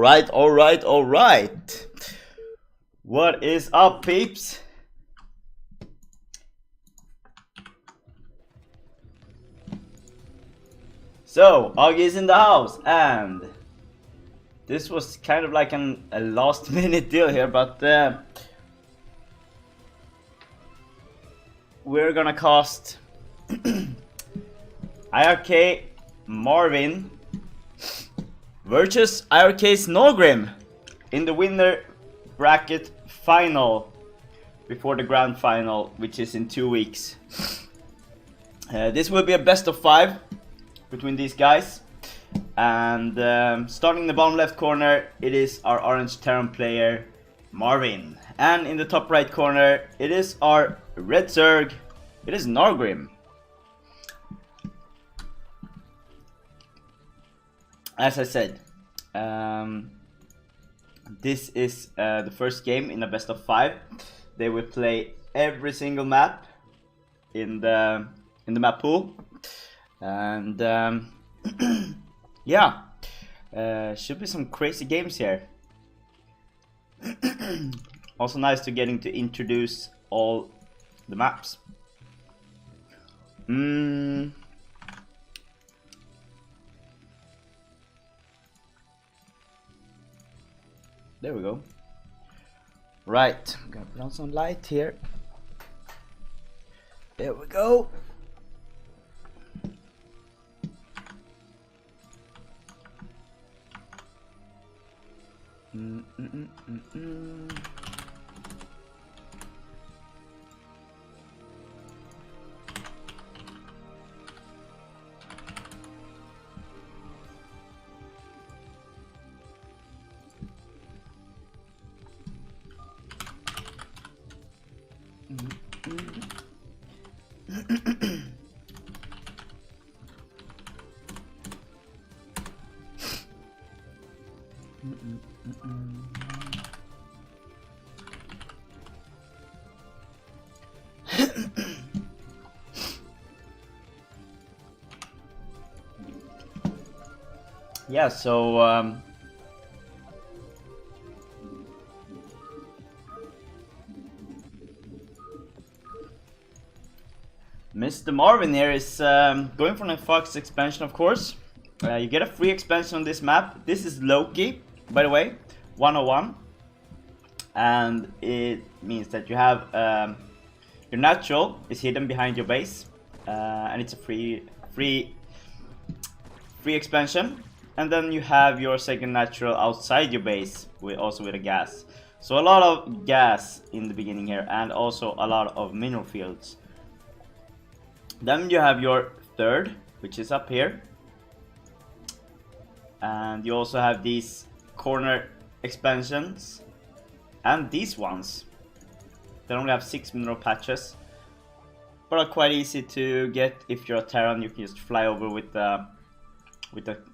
Alright. What is up, peeps? So, Augie is in the house, and this was kind of like a last minute deal here, but we're gonna cast iRk-Marwin versus iRk-Naugrim in the winner bracket final before the grand final, which is in 2 weeks. This will be a best of 5 between these guys, and starting in the bottom left corner, it is our orange Terran player Marwin, and in the top right corner, it is our red Zerg, it is Naugrim. As I said, this is the first game in a best of 5. They will play every single map in the map pool, and yeah, should be some crazy games here. Also nice to getting to introduce all the maps. There we go. Right, I'm gonna put on some light here. There we go. Yeah, so Mr. Marwin here is going for an Fox expansion, of course. You get a free expansion on this map. This is Loki, by the way, 101, and it means that you have your natural is hidden behind your base, and it's a free expansion. And then you have your second natural outside your base, also with a gas. So a lot of gas in the beginning here, and also a lot of mineral fields. Then you have your third, which is up here. And you also have these corner expansions, and these ones. They only have 6 mineral patches, but are quite easy to get if you're a Terran. You can just fly over with the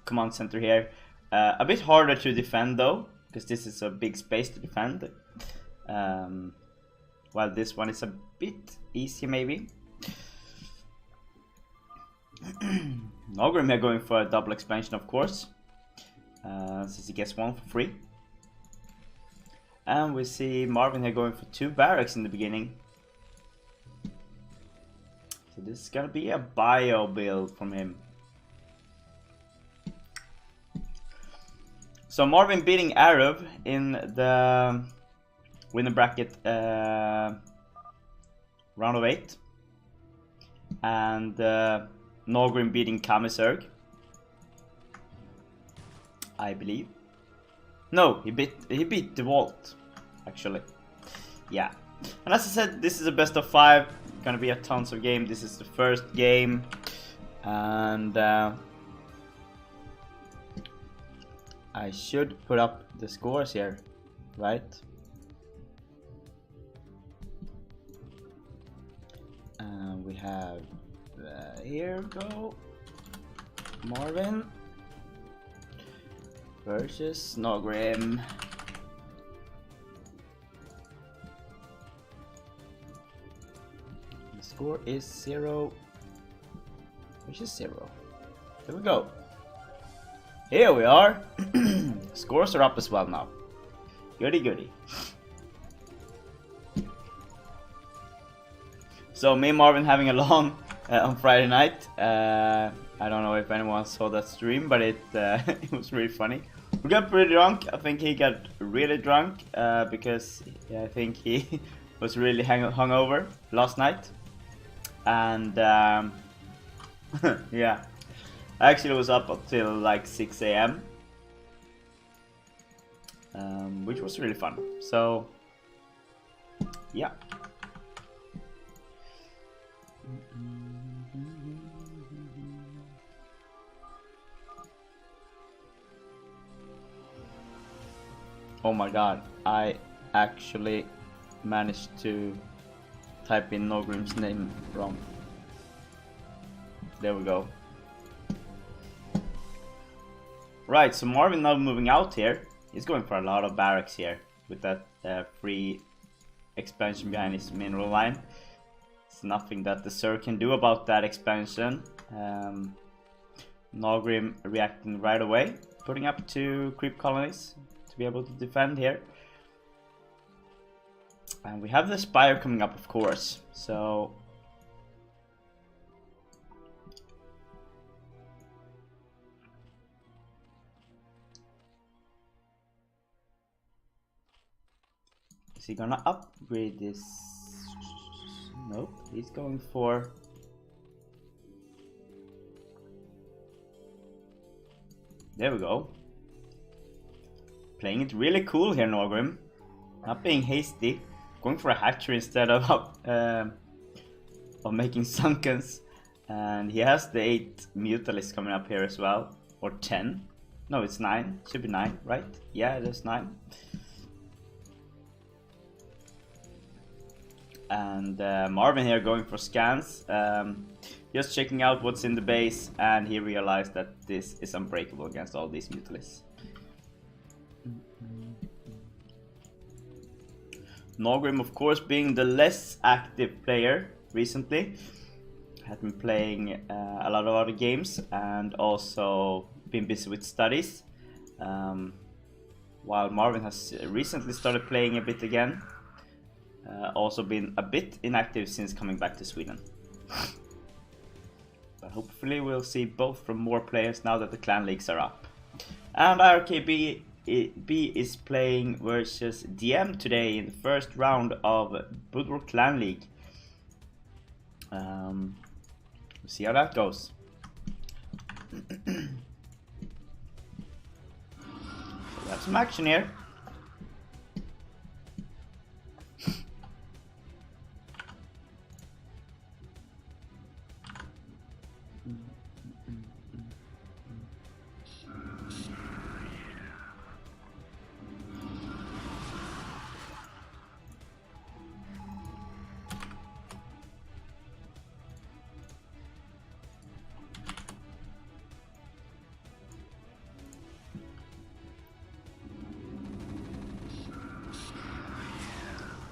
command center here. A bit harder to defend though, because this is a big space to defend, while this one is a bit easier maybe. Naugrim here going for a double expansion, of course, since he gets one for free. And we see Marwin here going for 2 barracks in the beginning. So this is gonna be a bio build from him. So Marwin beating Arab in the winner bracket round of 8, and Naugrim beating Kamiserg, I believe. No, he beat DeWalt, actually. Yeah, and as I said, this is a best of 5. Gonna be a tons of game. This is the first game, and I should put up the scores here, right? And we have, here we go, Marwin versus Naugrim. The score is 0, which is 0. There we go. Here we are. Scores are up as well now. Goody goody. So me and Marvin having a long on Friday night. I don't know if anyone saw that stream, but it it was really funny. We got pretty drunk. I think he got really drunk because I think he was really hungover last night. And yeah, I actually was up until like 6 AM, which was really fun. So yeah. Oh my god, I actually managed to type in Naugrim's name wrong. There we go. Right, so Marvin now moving out here. He's going for a lot of barracks here with that free expansion behind his mineral line. It's nothing that the Sir can do about that expansion. Naugrim reacting right away, putting up 2 creep colonies to be able to defend here. And we have the Spire coming up, of course, so is he gonna upgrade this? Nope, he's going for... There we go. Playing it really cool here, Naugrim. Not being hasty. Going for a hatchery instead of making sunkens. And he has the 8 Mutalisks coming up here as well. Or 10. No, it's 9. Should be 9, right? Yeah, it is 9. And Marvin here going for scans. Just checking out what's in the base, and he realized that this is unbreakable against all these Mutalisks. Naugrim, of course, being the less active player recently, had been playing a lot of other games and also been busy with studies, while Marvin has recently started playing a bit again. Also been a bit inactive since coming back to Sweden. But hopefully we'll see both from more players now that the clan leagues are up. And iRk-B is playing versus DM today in the first round of Budwar Clan League. We'll see how that goes. We have some action here.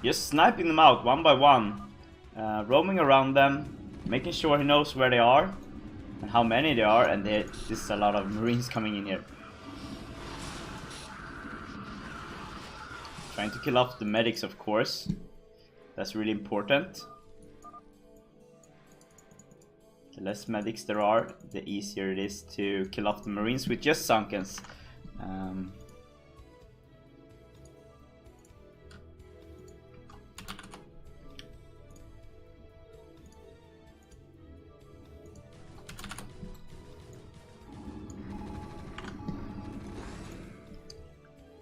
Just sniping them out one by one, roaming around them, making sure he knows where they are and how many there are, and there's just a lot of Marines coming in here. Trying to kill off the medics, of course. That's really important. The less medics there are, the easier it is to kill off the Marines with just sunkens.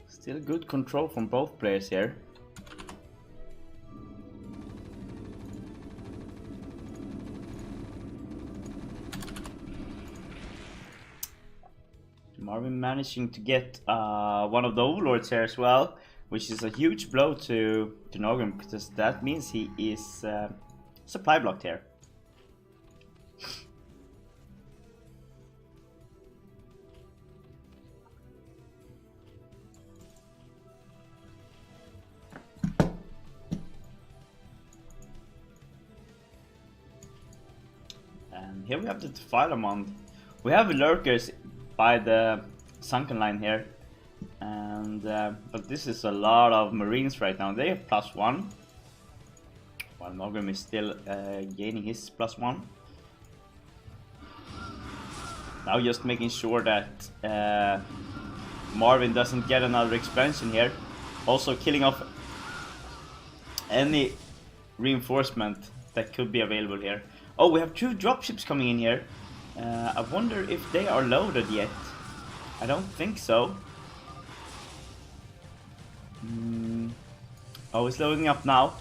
Still good control from both players here. Marvin managing to get one of the overlords here as well, which is a huge blow to Naugrim, because that means he is supply blocked here. And here we have the Defilemon. We have lurkers by the sunken line here, And but this is a lot of Marines right now. They have +1, while Naugrim is still gaining his +1. Now just making sure that Marwin doesn't get another expansion here. Also killing off any reinforcement that could be available here. Oh, we have 2 dropships coming in here. I wonder if they are loaded yet. I don't think so. Oh, it's loading up now.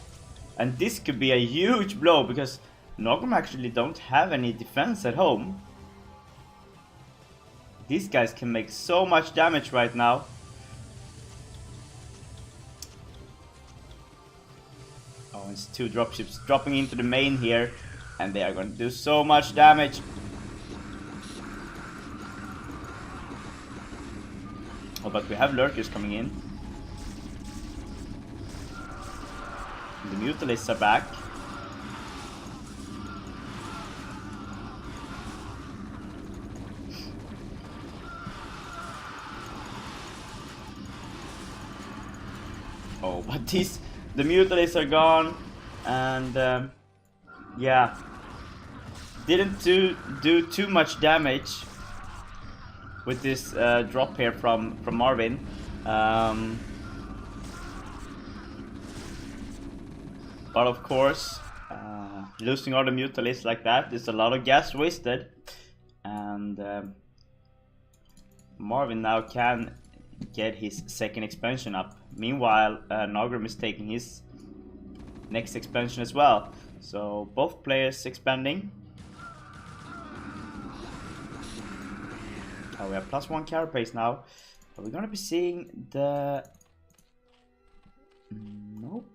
And this could be a huge blow because Naugrim actually don't have any defense at home. These guys can make so much damage right now. Oh, it's 2 dropships dropping into the main here. And they are going to do so much damage. Oh, but we have lurkers coming in. The Mutalisks are back. Oh, but the Mutalisks are gone, and yeah, didn't do too much damage with this drop here from Marwin. But of course, losing all the Mutalisks like that is a lot of gas wasted, and Marwin now can get his 2nd expansion up. Meanwhile, Naugrim is taking his next expansion as well. So both players expanding. Oh, we have +1 carapace now. Are we gonna be seeing the... Nope.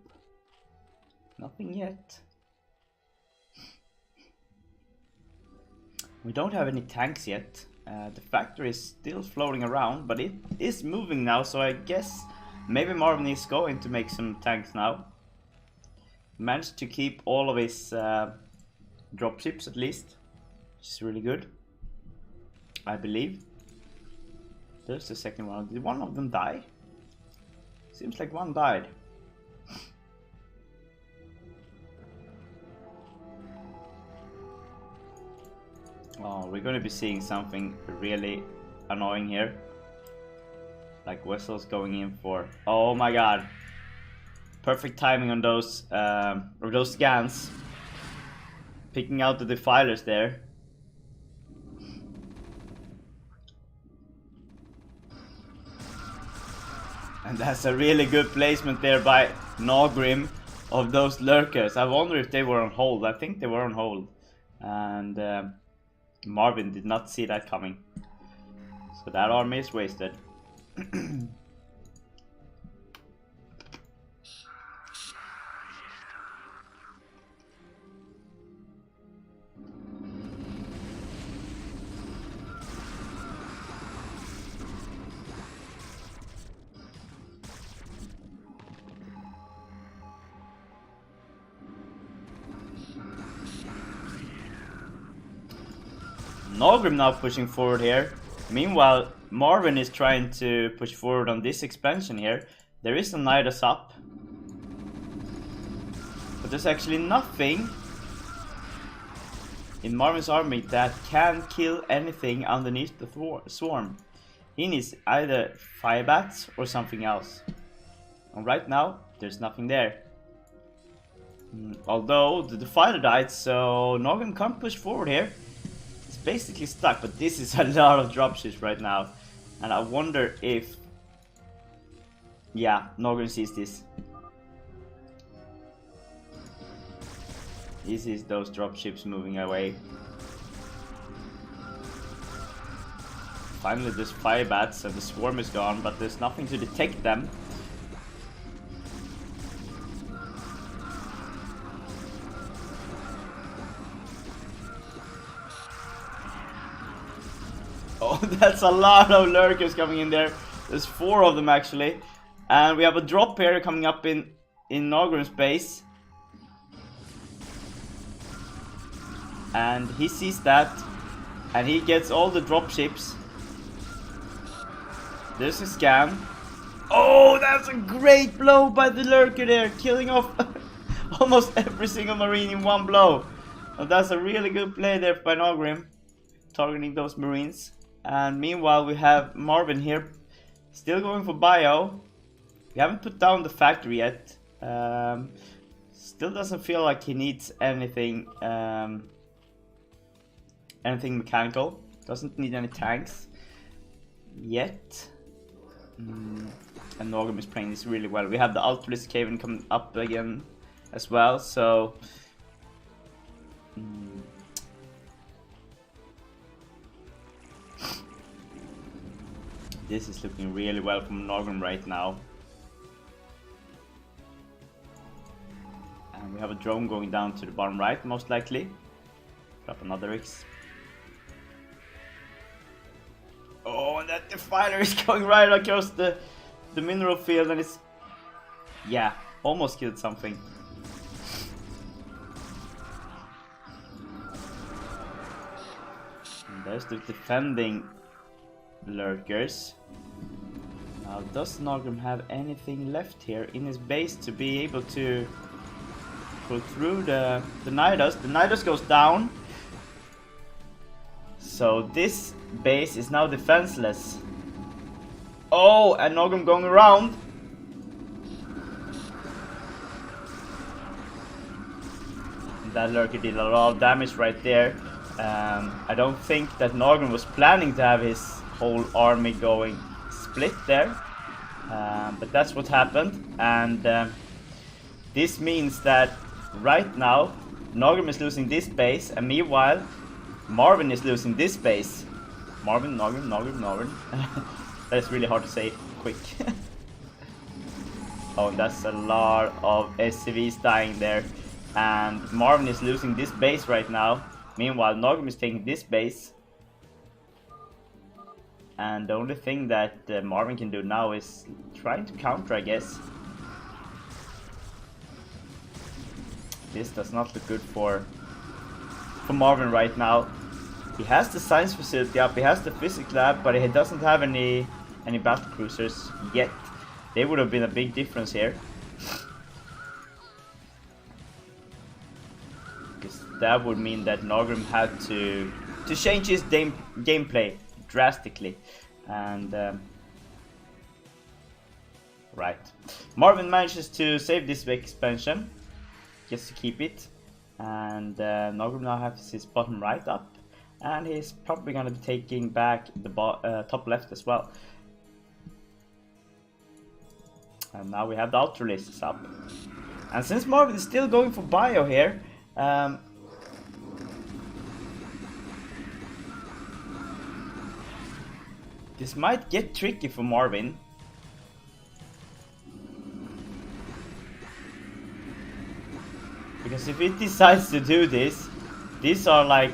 Nothing yet. We don't have any tanks yet. The factory is still floating around, but it is moving now, so I guess maybe Marvin is going to make some tanks now. Managed to keep all of his dropships at least, which is really good, I believe. There's the 2nd one. Did one of them die? Seems like one died. Oh, we're going to be seeing something really annoying here. Like vessels going in for... Oh my god. Perfect timing on those scans. Picking out the defilers there. And that's a really good placement there by Naugrim of those lurkers. I wonder if they were on hold. I think they were on hold. And Marvin did not see that coming. So that army is wasted. Naugrim now pushing forward here. Meanwhile, Marvin is trying to push forward on this expansion here. There is a Nidus up, but there's actually nothing in Marvin's army that can kill anything underneath the swarm. He needs either fire bats or something else. And right now, there's nothing there. Although the Defiler died, so Naugrim can't push forward here. It's basically stuck, but this is a lot of dropships right now. And I wonder if... Yeah, Naugrim sees this. He sees those dropships moving away. Finally there's fire bats and the swarm is gone, but there's nothing to detect them. Oh, that's a lot of lurkers coming in there. There's 4 of them actually. And we have a drop here coming up in Naugrim's base. And he sees that. And he gets all the dropships. There's a scan. Oh, that's a great blow by the lurker there, killing off almost every single marine in one blow. Well, that's a really good play there by Naugrim, targeting those marines. And meanwhile we have Marwin here, still going for bio. We haven't put down the factory yet. Still doesn't feel like he needs anything anything mechanical. Doesn't need any tanks yet. And Naugrim is playing this really well. We have the Ultralist Caven coming up again as well, so this is looking really well from Naugrim right now. And we have a drone going down to the bottom right, most likely. Drop another X. Oh, and that Defiler is going right across the mineral field, and it's, yeah, almost killed something. And there's the defending lurkers. Now, does Naugrim have anything left here in his base to be able to pull through the Nidus? The Nidus goes down. So this base is now defenseless. Oh, and Naugrim going around. That lurker did a lot of damage right there. I don't think that Naugrim was planning to have his whole army going split there. But that's what happened. And this means that right now Naugrim is losing this base, and meanwhile Marwin is losing this base. Marwin, Naugrim. That's really hard to say quick. Oh, that's a lot of SCVs dying there. And Marwin is losing this base right now. Meanwhile, Naugrim is taking this base. And the only thing that Marwin can do now is trying to counter, I guess. This does not look good for Marwin right now. He has the science facility up, he has the physics lab, but he doesn't have any battle cruisers yet. They would have been a big difference here. Because that would mean that Naugrim had to change his gameplay drastically. And right. Marwin manages to save this expansion, just to keep it. And Naugrim now has his bottom right up. And he's probably going to be taking back the top left as well. And now we have the Ultralists up. And since Marwin is still going for bio here, this might get tricky for Marwin. Because if it decides to do this, these are like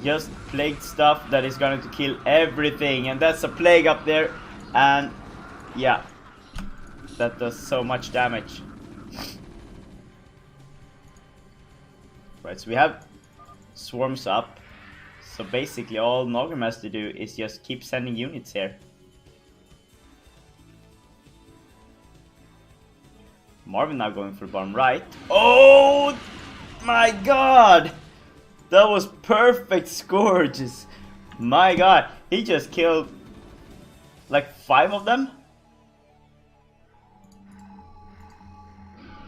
just plague stuff that is going to kill everything, and that's a plague up there, and yeah, that does so much damage. Right, so we have swarms up, so basically all Naugrim has to do is just keep sending units here. Marwin now going for the bottom right. Oh my god! That was perfect scourges. My god, he just killed like 5 of them.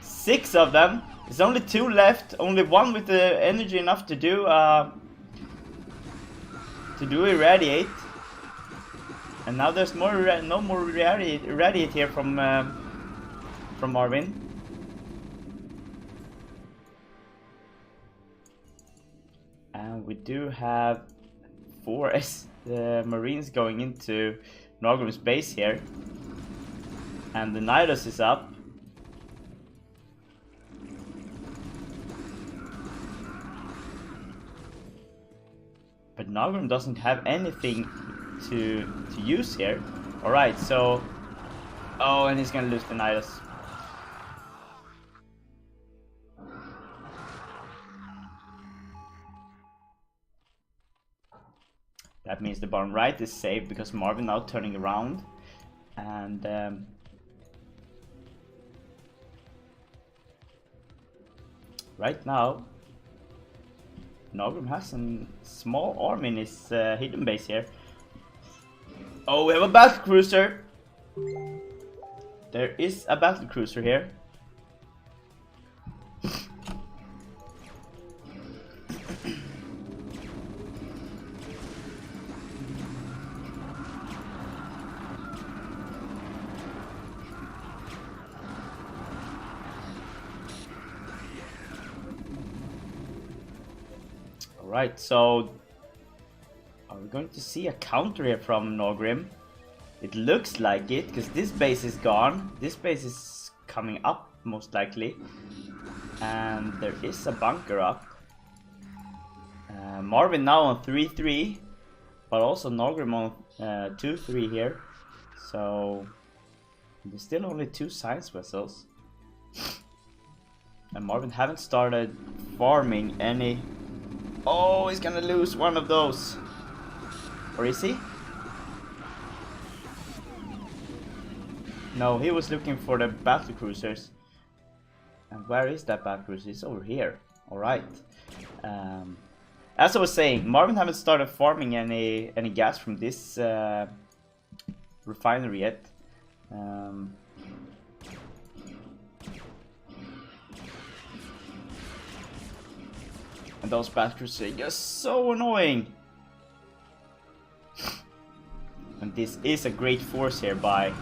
6 of them. There's only 2 left. Only 1 with the energy enough to do irradiate. And now there's no more irradiate here from Marwin. And we do have 4 Marines going into Naugrim's base here. And the Nidus is up. But Naugrim doesn't have anything to use here. Alright, so... Oh, and he's gonna lose the Nidus. That means the bottom right is safe because Marwin now turning around. And right now, Naugrim has a small army in his hidden base here. Oh, we have a battle cruiser. There is a battle cruiser here. Alright, so are we going to see a counter here from Naugrim? It looks like it, because this base is gone. This base is coming up, most likely. And there is a bunker up. Marwin now on 3-3, but also Naugrim on 2-3 here. So there's still only 2 science vessels. And Marwin haven't started farming any. Oh, he's gonna lose one of those. Or is he? No, he was looking for the battle cruisers. And where is that battle cruiser? It's over here. Alright. As I was saying, Marwin haven't started farming any gas from this refinery yet. And those battle cruisers are just so annoying. And this is a great force here by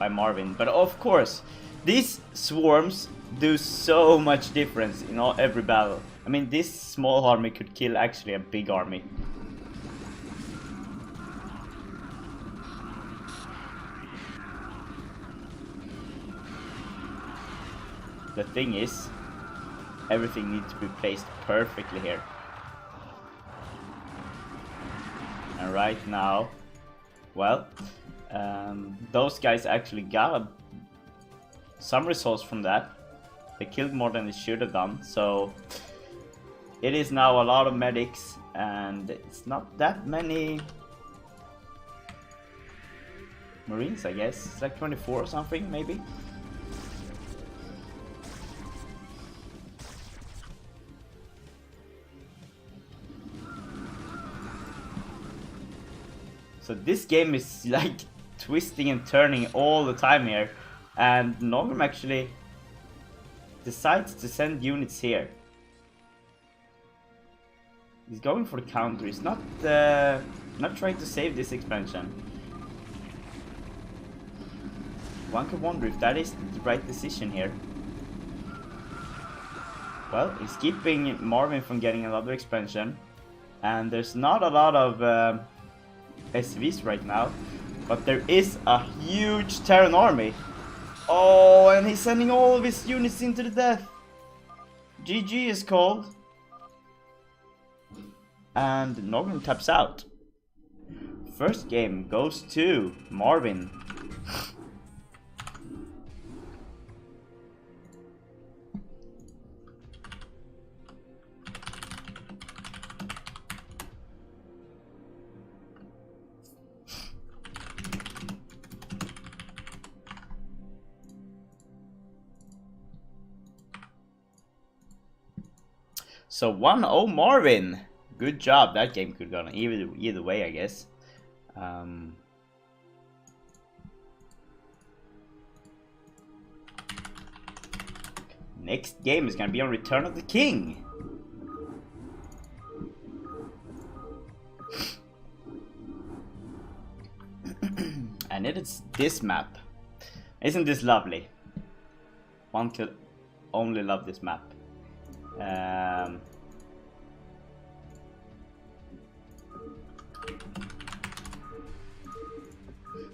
Marwin, but of course these swarms do so much difference in every battle. I mean, this small army could kill actually a big army. The thing is, everything needs to be placed perfectly here. And right now, well, those guys actually got some results from that. They killed more than they should have done, so it is now a lot of medics, and it's not that many Marines, I guess. It's like 24 or something, maybe. So this game is like twisting and turning all the time here, and Naugrim actually decides to send units here. He's going for the counter. He's not trying to save this expansion. One could wonder if that is the right decision here. Well, he's keeping Marwin from getting another expansion, and there's not a lot of SVs right now, but there is a huge Terran army. Oh, and he's sending all of his units into the death. GG is called. And Naugrim taps out. First game goes to Marwin. So 1-0 Marwin. Good job. That game could go either way, I guess. Next game is gonna be on Return of the King. And it is this map. Isn't this lovely? One could only love this map.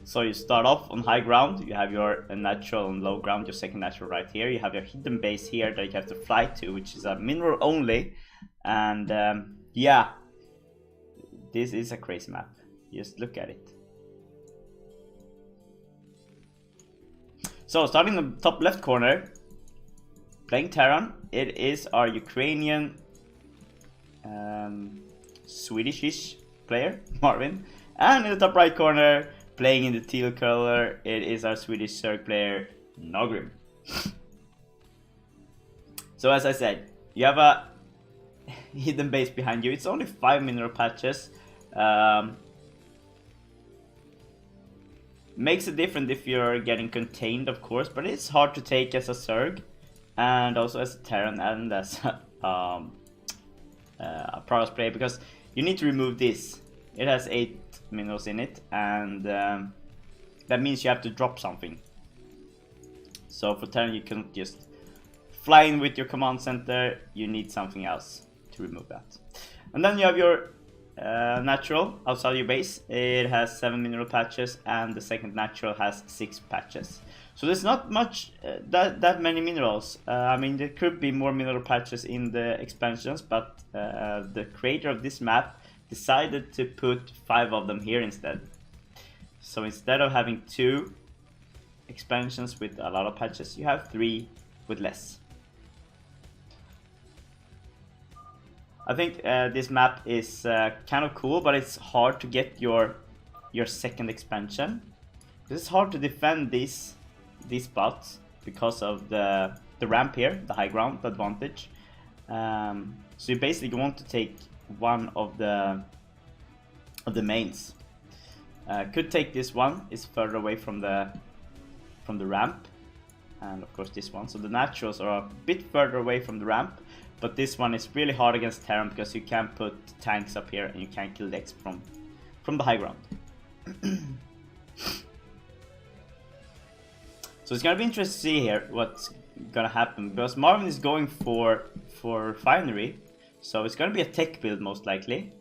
So you start off on high ground, you have your natural and low ground, your second natural right here. You have your hidden base here that you have to fly to, which is a mineral only. And yeah, this is a crazy map. Just look at it. So starting in the top left corner, playing Terran, it is our Ukrainian Swedish-ish player, Marwin. And in the top right corner, playing in the teal color, it is our Swedish Zerg player, Naugrim. So as I said, you have a hidden base behind you. It's only 5 mineral patches. Makes a difference if you're getting contained, of course, but it's hard to take as a Zerg, and also as a Terran, and as a Progress player, because you need to remove this. It has 8 minerals in it, and that means you have to drop something. So for Terran, you can just fly in with your command center. You need something else to remove that. And then you have your natural outside your base. It has 7 mineral patches, and the second natural has 6 patches. So there's not much that many minerals. I mean, there could be more mineral patches in the expansions, but the creator of this map decided to put 5 of them here instead. So instead of having 2 expansions with a lot of patches, you have 3 with less. I think this map is kind of cool, but it's hard to get your second expansion. It's hard to defend these spots because of the ramp here, the high ground advantage. So you basically want to take one of the mains. Could take this one, is further away from the ramp, and of course this one. So the naturals are a bit further away from the ramp. But this one is really hard against Terran because you can't put tanks up here and you can't kill decks from the high ground. So it's gonna be interesting to see here what's gonna happen, because Marwin is going for refinery, so it's gonna be a tech build most likely.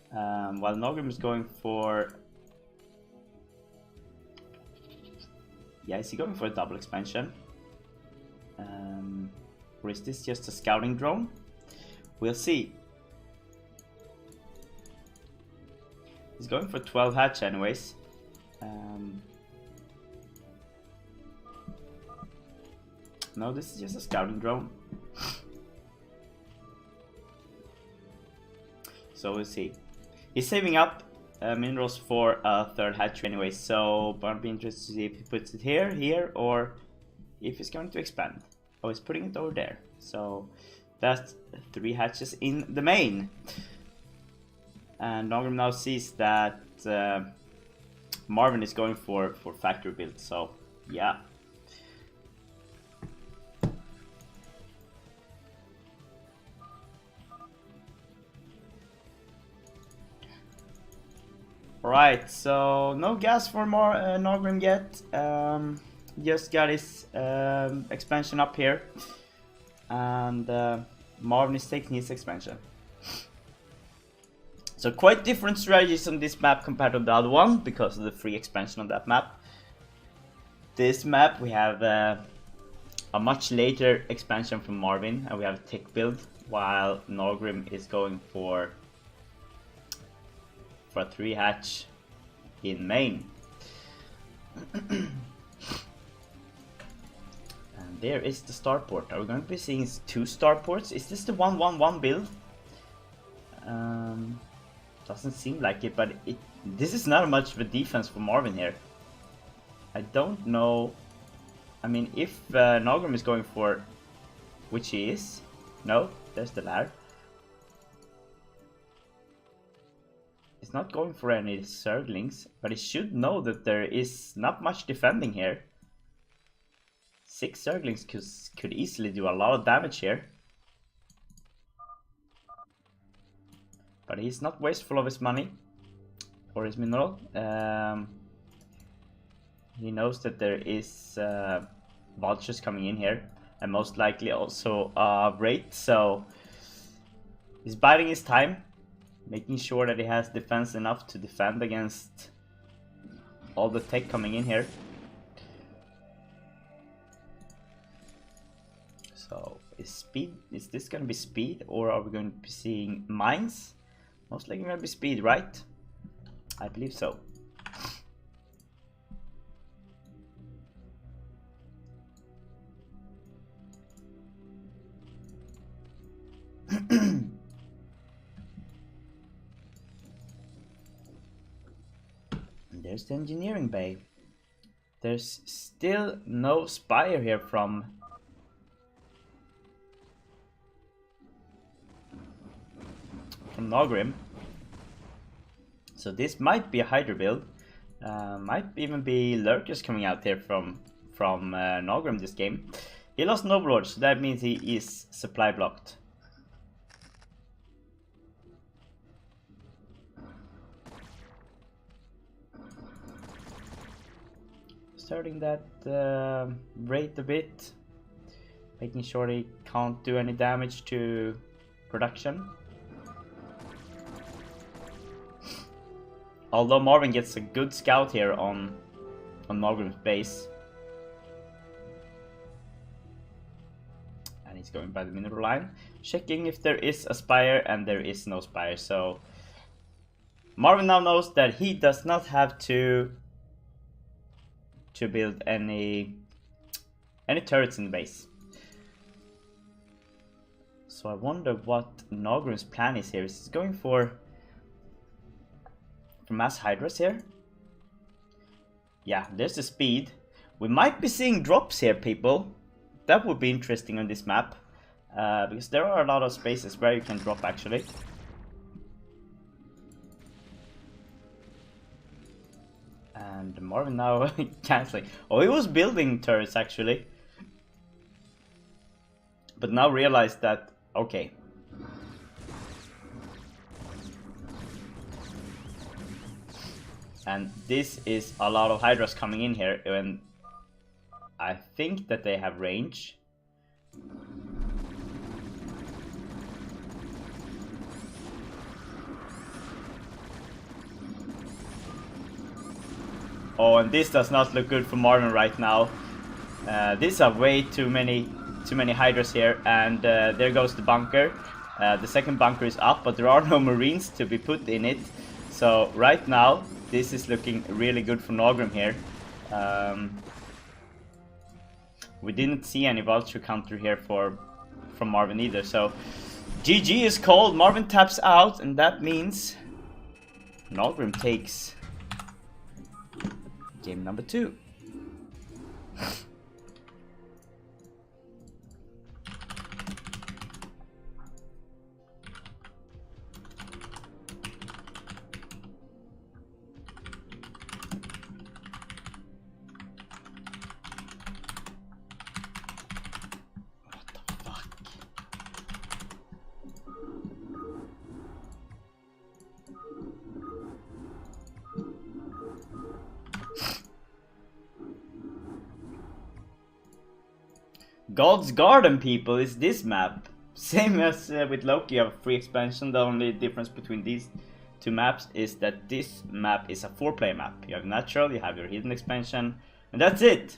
While Naugrim is going for, yeah, is he going for a double expansion? Or is this just a scouting drone? We'll see. He's going for 12 hatch anyways. No, this is just a scouting drone. So we'll see. He's saving up minerals for a third hatch anyway, so I'll be interested to see if he puts it here, or if he's going to expand. Oh, he's putting it over there. So that's 3 hatches in the main. And Naugrim now sees that Marwin is going for factory build. So yeah. Alright, so no gas for more Naugrim yet. Just got his expansion up here, and Marvin is taking his expansion. So quite different strategies on this map compared to the other one because of the free expansion on that map. This map we have a much later expansion from Marvin, and we have a tech build, while Naugrim is going for a 3 hatch in main. There is the starport. Are we going to be seeing 2 starports? Is this the 1-1-1 build? Doesn't seem like it, but this is not much of a defense for Marvin here. I don't know. I mean, if Naugrim is going for, which he is. No, there's the ladder. He's not going for any Zerglings, but he should know that there is not much defending here. 6 Zerglings could easily do a lot of damage here. But he's not wasteful of his money or his mineral. He knows that there is vultures coming in here, and most likely also Wraith, so he's biding his time, making sure that he has defense enough to defend against all the tech coming in here. So is this going to be speed, or are we going to be seeing mines? Most likely going to be speed, right? I believe so. There's the engineering bay. There's still no spire here from from Naugrim. So this might be a Hydra build. Might even be Lurkers coming out here from Naugrim this game. He lost Noblord, so that means he is supply blocked. Starting that rate a bit, making sure he can't do any damage to production. Although Marvin gets a good scout here on Naugrim's base. And he's going by the mineral line, checking if there is a spire, and there is no spire. So Marvin now knows that he does not have to build any turrets in the base. So I wonder what Naugrim's plan is here. Is he going for mass hydras here? Yeah, there's the speed. We might be seeing drops here, people. That would be interesting on this map, because there are a lot of spaces where you can drop actually. And Marvin now canceling. Oh, he was building turrets actually, but now realized that, okay, and this is a lot of hydras coming in here, and I think that they have range. Oh, and this does not look good for Marvin right now. These are way too many hydras here, and there goes the bunker. The second bunker is up, but there are no marines to be put in it. So right now, this is looking really good for Naugrim here. We didn't see any vulture counter here from Marvin either. So GG is called. Marvin taps out, and that means Naugrim takes game number 2. God's Garden, people, is this map. Same as with Loki, you have a free expansion. The only difference between these two maps is that this map is a 4-player map. You have natural, you have your hidden expansion, and that's it.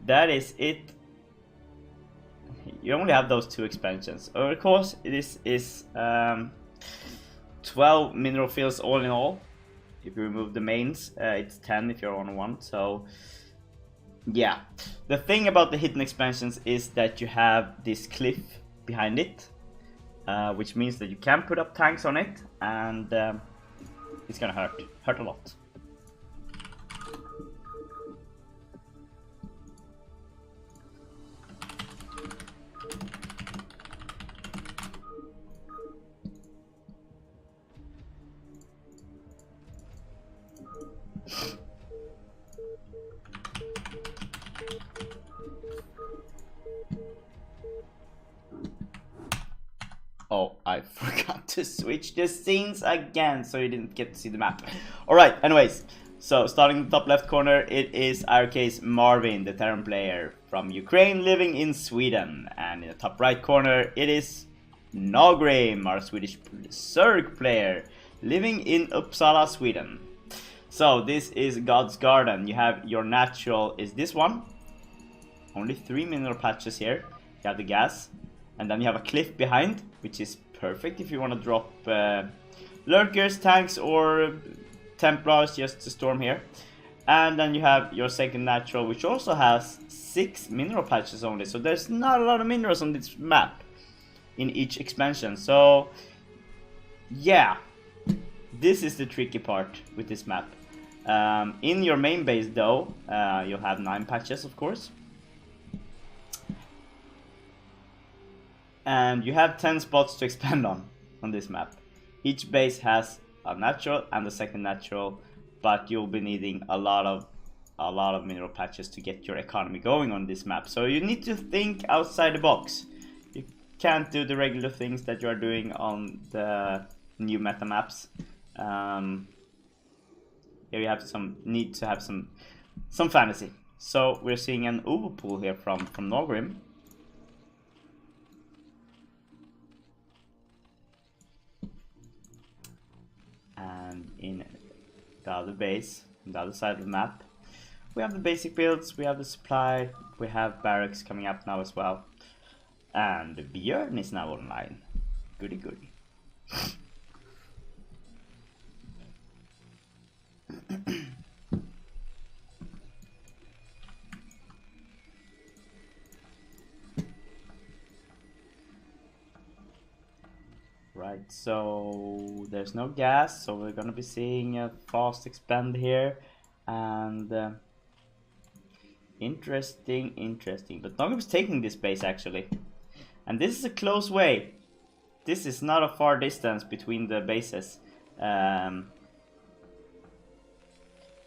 That is it. You only have those 2 expansions. Of course, this is 12 mineral fields all in all. If you remove the mains, it's 10 if you're on 1. So yeah, the thing about the hidden expansions is that you have this cliff behind it, which means that you can put up tanks on it, and it's gonna hurt a lot. Oh, I forgot to switch the scenes again, so you didn't get to see the map. Alright, anyways, so starting in the top left corner, it is iRk-Marwin, the Terran player from Ukraine living in Sweden. And in the top right corner, it is Naugrim, our Swedish Zerg player, living in Uppsala, Sweden. So this is God's Garden. You have your natural is this one. Only 3 mineral patches here. You have the gas. And then you have a cliff behind, which is perfect if you want to drop lurkers, tanks, or templars just to storm here. And then you have your second natural, which also has 6 mineral patches only. So there's not a lot of minerals on this map in each expansion. So yeah, this is the tricky part with this map. In your main base though, you'll have 9 patches, of course. And you have 10 spots to expand on. on this map. Each base has a natural and a second natural, but you'll be needing a lot of mineral patches to get your economy going on this map. So you need to think outside the box. You can't do the regular things that you are doing on the new meta maps. Here you have need to have some fantasy. So we're seeing an overpool here from Naugrim. And in the other base, on the other side of the map, we have the basic builds, we have the supply, we have barracks coming up now as well. And Björn is now online. Goody goody. Right, so there's no gas, so we're gonna be seeing a fast expand here, and interesting. But Naugrim is taking this base actually, and this is a close way. This is not a far distance between the bases,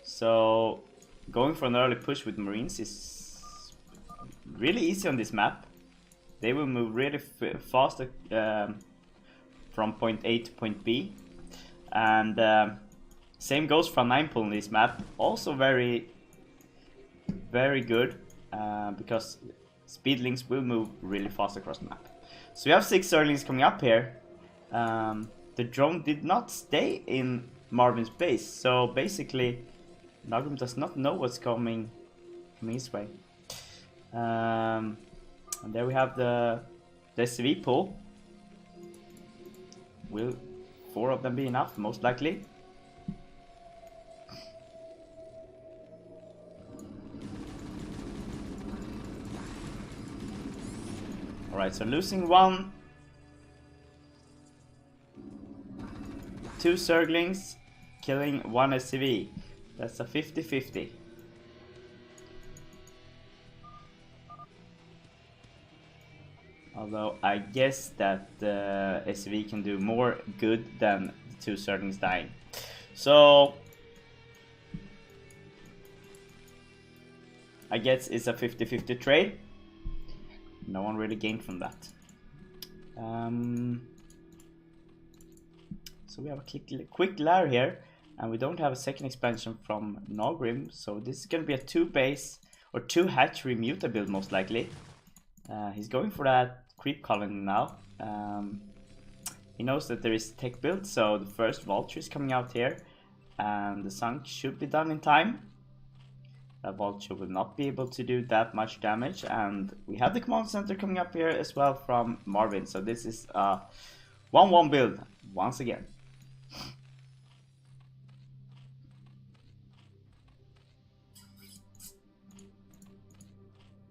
so going for an early push with Marines is really easy on this map. They will move really fast. From point A to point B, and same goes for 9-pull in this map. Also very good, because speedlings will move really fast across the map. So we have 6 Zerglings coming up here. The drone did not stay in Marvin's base, so basically Naugrim does not know what's coming his way. And there we have the SV pull. Will 4 of them be enough? Most likely. Alright, so losing 1. 2 Zerglings, killing 1 SCV. That's a 50-50. Although I guess that the SV can do more good than the 2 Zerglings dying. So I guess it's a 50-50 trade. No one really gained from that. So we have a quick lair here, and we don't have a second expansion from Naugrim, so this is going to be a 2 base or 2 hatchery muta build most likely. He's going for that creep colony now. He knows that there is tech build, so the first vulture is coming out here, and the sunk should be done in time. That vulture will not be able to do that much damage, and we have the command center coming up here as well from Marvin, so this is a 1-1 build once again.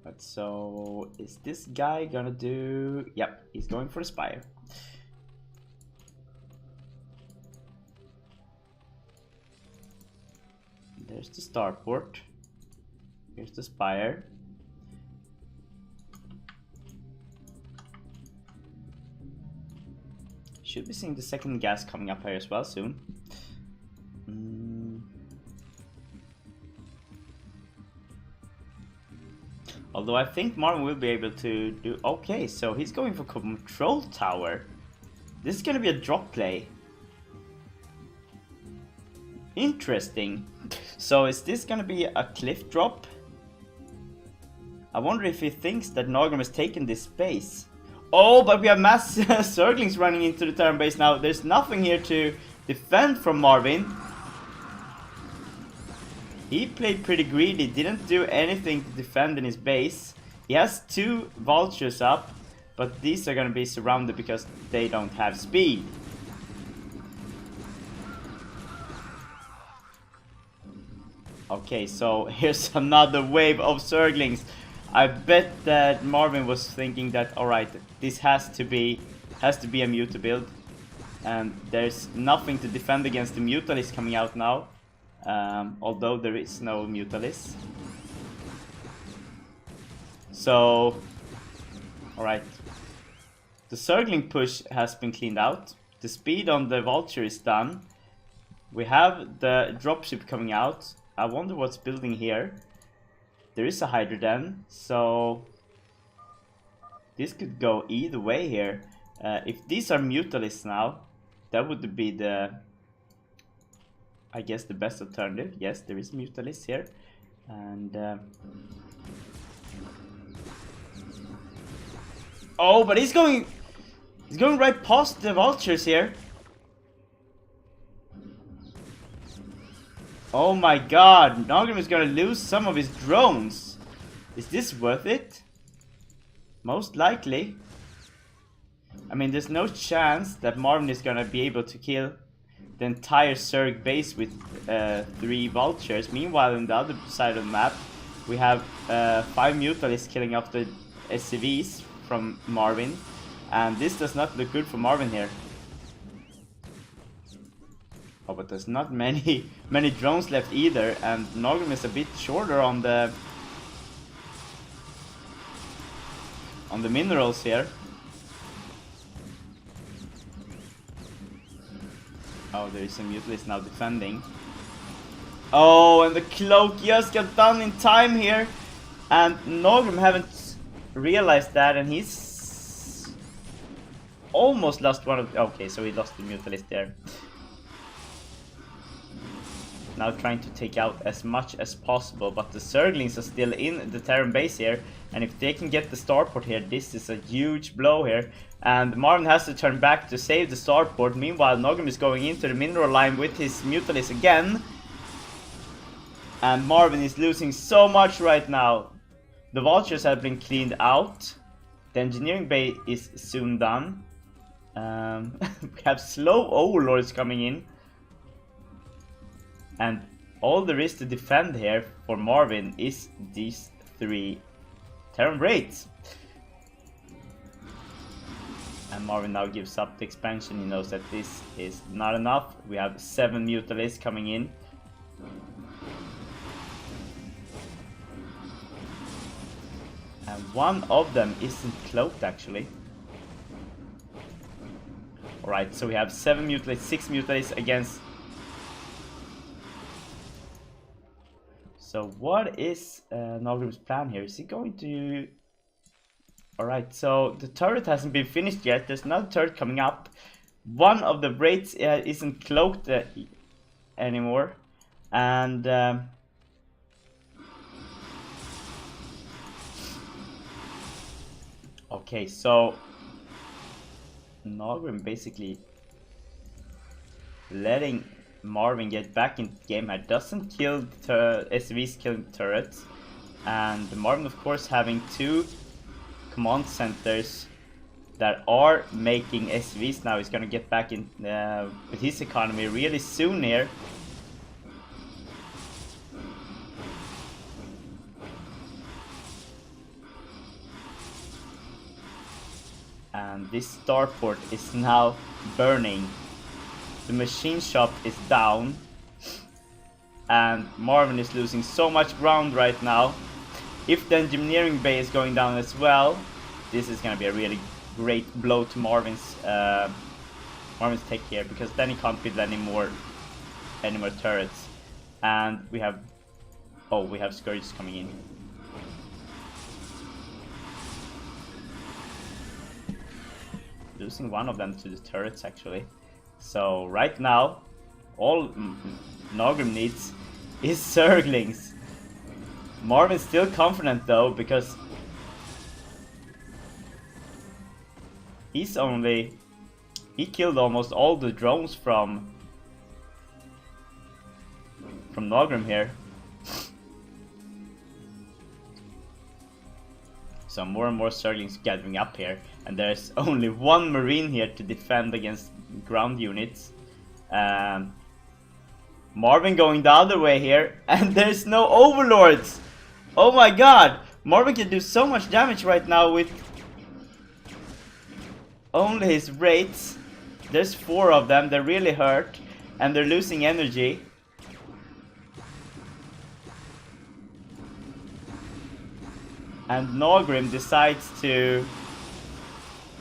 But so is this guy gonna do? Yep, he's going for a spire. There's the starport. Here's the spire. Should be seeing the second gas coming up here as well soon. Although I think Marvin will be able to do... Okay, so he's going for control tower. This is going to be a drop play. Interesting. So is this going to be a cliff drop? I wonder if he thinks that Naugrim has taken this space. Oh, but we have mass Zerglings running into the Terran base now. There's nothing here to defend from Marvin. He played pretty greedy, didn't do anything to defend in his base. He has 2 vultures up, but these are going to be surrounded because they don't have speed. Okay, so here's another wave of Zerglings. I bet that Marvin was thinking that, alright, this has to be a Muta build. And there's nothing to defend against the Mutalis coming out now. Although there is no Mutalis. So, alright. The Zergling push has been cleaned out. The speed on the Vulture is done. We have the dropship coming out. I wonder what's building here. There is a Hydra den, so this could go either way here. If these are Mutalisks now, that would be the, I guess, the best alternative. Yes, there is Mutalisks here, and oh, but he's going right past the Vultures here. Oh my god, Naugrim is gonna lose some of his drones. Is this worth it? Most likely. I mean, there's no chance that Marwin is gonna be able to kill the entire Zerg base with 3 Vultures. Meanwhile, on the other side of the map, we have 5 Mutalisks killing off the SCVs from Marwin. And this does not look good for Marwin here. Oh, but there's not many drones left either, and Naugrim is a bit shorter on the minerals here. Oh, there is a Mutalist now defending. Oh, and the cloak just got done in time here, and Naugrim haven't realized that, and he's almost lost one of. Okay, so he lost the Mutalist there. Now trying to take out as much as possible, but the Zerglings are still in the Terran base here, and if they can get the starport here, this is a huge blow here, and Marwin has to turn back to save the starport. Meanwhile, Naugrim is going into the mineral line with his Mutalisks again, and Marwin is losing so much right now. The Vultures have been cleaned out, the engineering bay is soon done. We have slow overlords coming in. And all there is to defend here for Marwin is these 3 Terran raids. And Marwin now gives up the expansion. He knows that this is not enough. We have 7 Mutalisks coming in. And one of them isn't cloaked actually. Alright, so we have 7 Mutalisks, 6 Mutalisks against. So what is Naugrim's plan here? Is he going to... Alright, so the turret hasn't been finished yet. There's another turret coming up. One of the raids isn't cloaked anymore. And... okay, so... Naugrim basically letting Marwin get back in the game here. Doesn't kill SCVs, killing turrets, and Marwin of course having 2 command centers that are making SCVs now. He's gonna get back in with his economy really soon here. And this starport is now burning. The machine shop is down, and Marwin is losing so much ground right now. If the engineering bay is going down as well, this is going to be a really great blow to Marwin's tech here, because then he can't build any more turrets. And we have Scourges coming in. Losing one of them to the turrets actually. So right now, all Naugrim needs is Zerglings. Marwin's still confident though, because he killed almost all the drones from Naugrim here. So more and more Zerglings gathering up here, and there's only 1 Marine here to defend against ground units. Marwin going the other way here, and there's no overlords. Oh my god, Marwin can do so much damage right now with only his raids. There's 4 of them, they're really hurt, and they're losing energy. And Naugrim decides to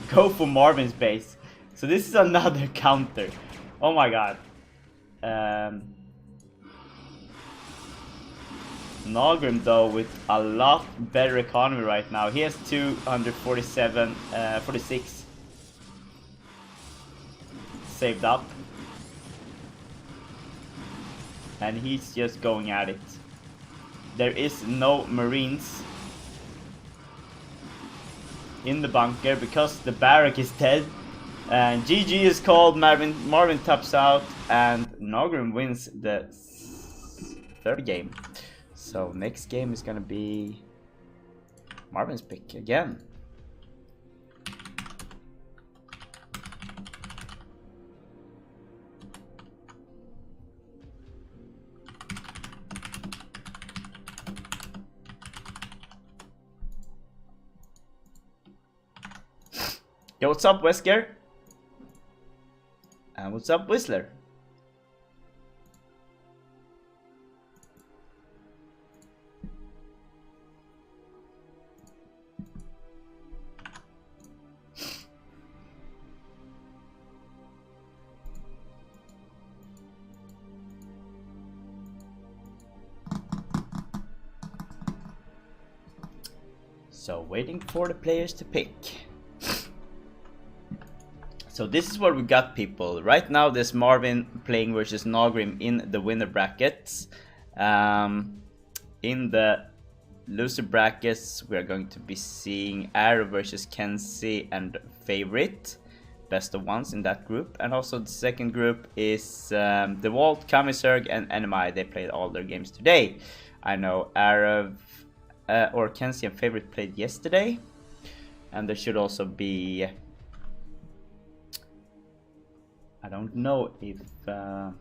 go for Marwin's base. So this is another counter. Oh my god. Naugrim though with a lot better economy right now. He has 247, 46 saved up. And he's just going at it. There is no Marines in the bunker because the barrack is dead. And GG is called, Marwin taps out, and Naugrim wins the third game. So next game is gonna be Marvin's pick again. Yo, what's up, Wesker? And what's up, Whistler? So waiting for the players to pick. So this is what we got, people. Right now there's Marvin playing versus Naugrim in the winner brackets. In the loser brackets we are going to be seeing Arrow versus Kenzie and Favorite. Best of ones in that group. And also the second group is the Walt, Kamisurg and NMI. They played all their games today. I know Arrow or Kenzie and Favorite played yesterday. And there should also be... I don't know if Arrow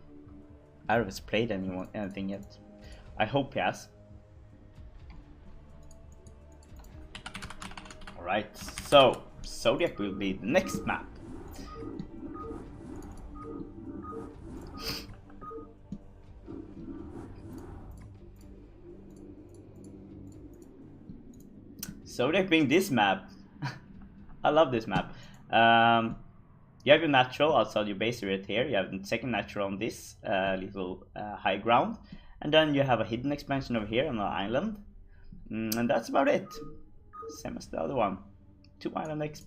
has played anything yet. I hope he has. Alright, so Zodiac will be the next map. Zodiac being this map. I love this map. You have your natural outside your base right here. You have the second natural on this little high ground. And then you have a hidden expansion over here on the island. And that's about it. Same as the other one. 2 island exp.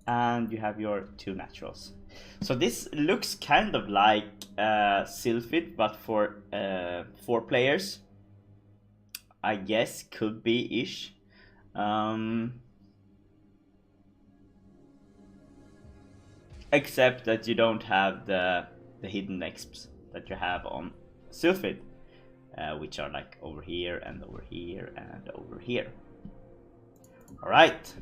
And you have your 2 naturals. So this looks kind of like Sylphid, but for 4 players. I guess could be ish. Except that you don't have the hidden exps that you have on Sylphid, which are like over here and over here and over here. All right.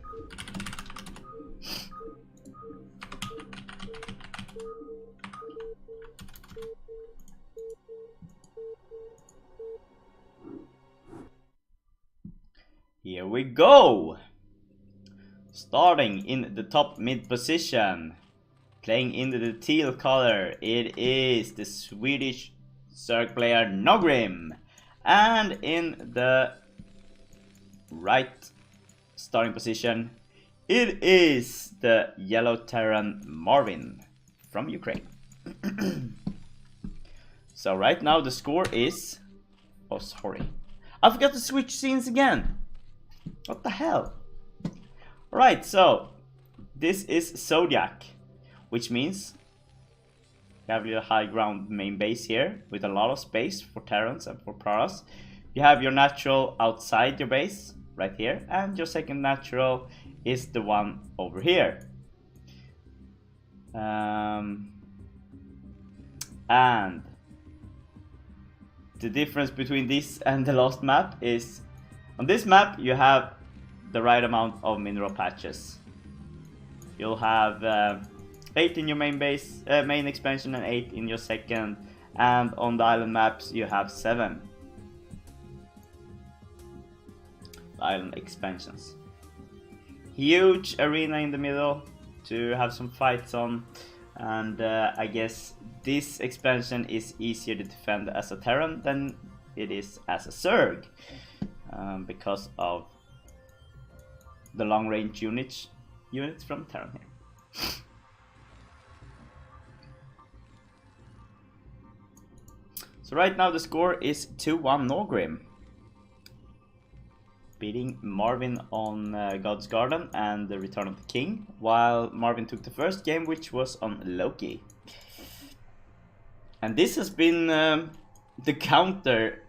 Here we go. Starting in the top mid position. Playing into the teal color, it is the Swedish Zerg player Naugrim. And in the right starting position, it is the yellow Terran Marvin from Ukraine. So right now the score is... Oh, sorry. I forgot to switch scenes again. What the hell? Alright, so this is Zodiac. Which means you have your high ground main base here with a lot of space for Terrans and for Paras. You have your natural outside your base right here, and your second natural is the one over here. And the difference between this and the last map is on this map you have the right amount of mineral patches. You'll have 8 in your main base, main expansion, and 8 in your second. And on the island maps, you have 7 island expansions. Huge arena in the middle to have some fights on, and I guess this expansion is easier to defend as a Terran than it is as a Zerg, because of the long range units from Terran here. So right now the score is 2-1 Naugrim, beating Marwin on God's Garden and the Return of the King, while Marwin took the first game, which was on Loki. And this has been the counter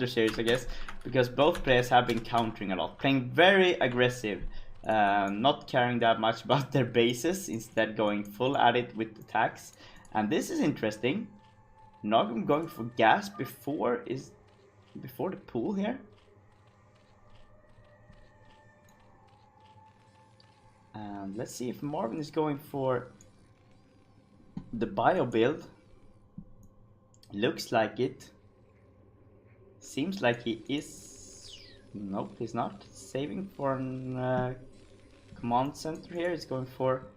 series, I guess, because both players have been countering a lot, playing very aggressive, not caring that much about their bases, instead going full at it with attacks. And this is interesting. Naugrim going for gas before the pool here. And let's see if Marwin is going for the bio build. Looks like it. Seems like he is. Nope, he's not. Saving for an command center here. He's going for.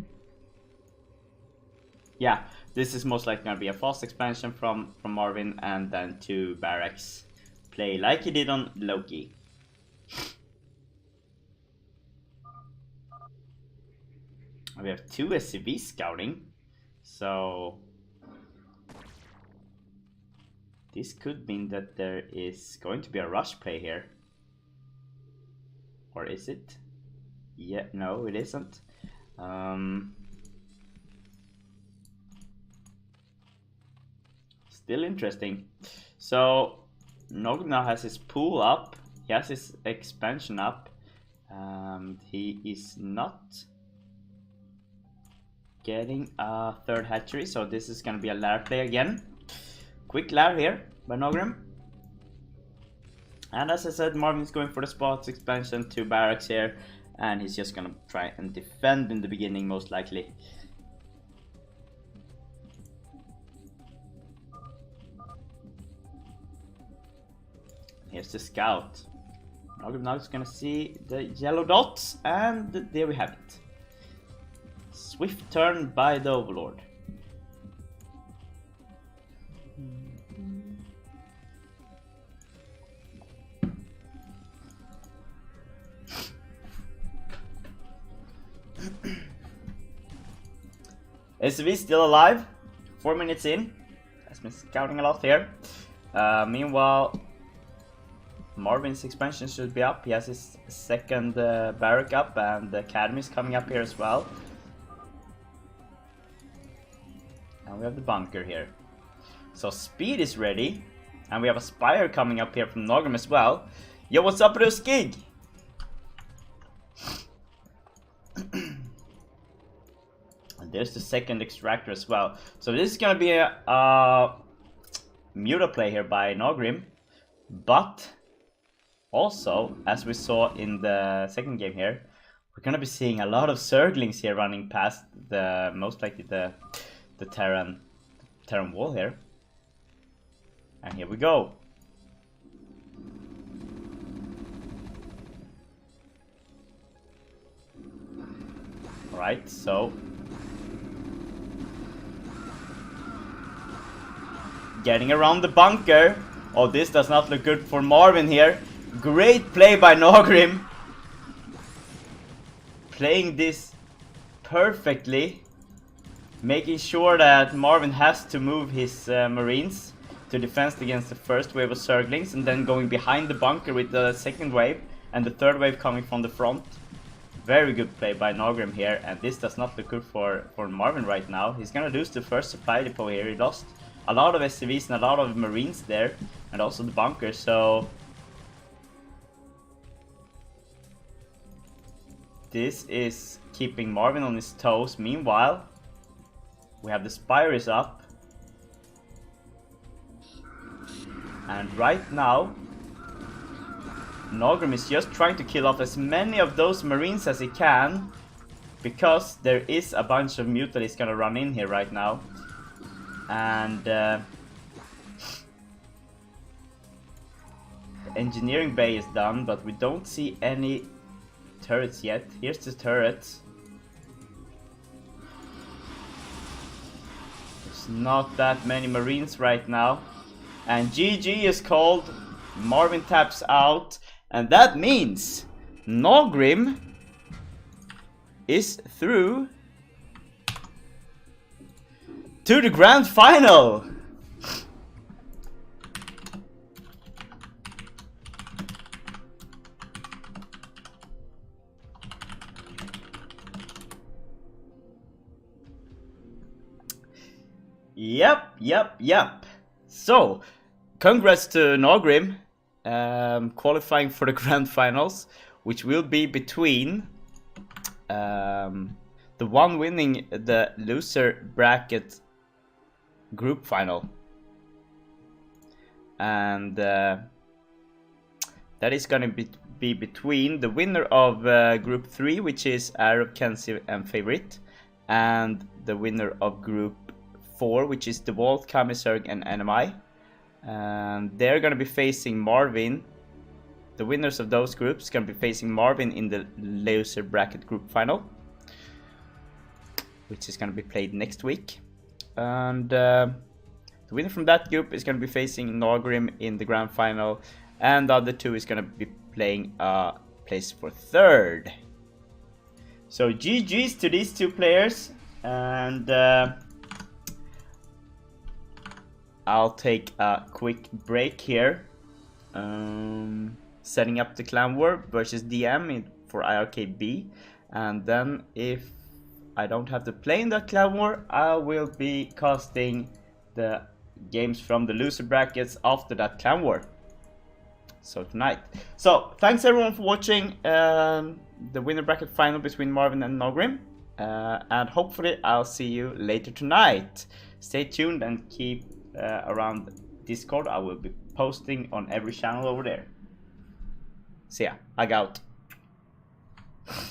Yeah, this is most likely going to be a fast expansion from Marwin, and then 2 barracks play like he did on Loki. We have 2 SCV scouting, so this could mean that there is going to be a rush play here. Or is it? Yeah, no, it isn't. Still interesting. So Naugrim now has his pool up. He has his expansion up. He is not getting a 3rd hatchery, so this is going to be a lair play again. Quick lair here by Naugrim. And as I said, Marvin's going for the spots expansion, 2 barracks here, and he's just going to try and defend in the beginning, most likely. Here's the scout. Naugrim now is going to see the yellow dots, and there we have it. Swift turn by the Overlord. SCV still alive, 4 minutes in. Has been scouting a lot here. Meanwhile, Marvin's expansion should be up. He has his 2nd barrack up, and the academy is coming up here as well. And we have the bunker here. So speed is ready, and we have a spire coming up here from Naugrim as well. Yo, what's up, Ruskig? And there's the 2nd extractor as well. So this is gonna be a muta play here by Naugrim, but also, as we saw in the 2nd game here, we're gonna be seeing a lot of Zerglings here running past the most likely the Terran wall here. And here we go. Alright, so getting around the bunker. Oh, this does not look good for Marwin here. Great play by Naugrim. Playing this perfectly. Making sure that Marwin has to move his marines to defense against the 1st wave of Zerglings, and then going behind the bunker with the 2nd wave and the 3rd wave coming from the front. Very good play by Naugrim here, and this does not look good for Marwin right now. He's gonna lose the 1st supply depot here. He lost a lot of SCVs and a lot of marines there, and also the bunker, so this is keeping Marwin on his toes. Meanwhile, we have the spires up, and right now Naugrim is just trying to kill off as many of those marines as he can, because there is a bunch of mutalies gonna run in here right now. And the engineering bay is done, but we don't see any turrets yet. Here's the turrets. There's not that many marines right now. And GG is called. Marwin taps out. And that means Naugrim is through to the grand final. Yep. So, congrats to Naugrim, qualifying for the grand finals, which will be between the one winning the loser bracket group final, and that is going to be between the winner of group 3, which is iRk-AgGe and Favorite, and the winner of group 4, which is DeWalt, Kamisurg, and NMI. And they're going to be facing Marwin. The winners of those groups are going to be facing Marwin in the loser bracket group final, which is going to be played next week. And the winner from that group is going to be facing Naugrim in the grand final, and the other two is going to be playing a place for third. So GG's to these two players, and I'll take a quick break here, setting up the clan war versus DM for iRk-B, and then if I don't have to play in that clan war, I will be casting the games from the loser brackets after that clan war. So tonight. So thanks everyone for watching the winner bracket final between Marwin and Naugrim, and hopefully I'll see you later tonight. Stay tuned and keep around Discord. I will be posting on every channel over there. See ya. I got out.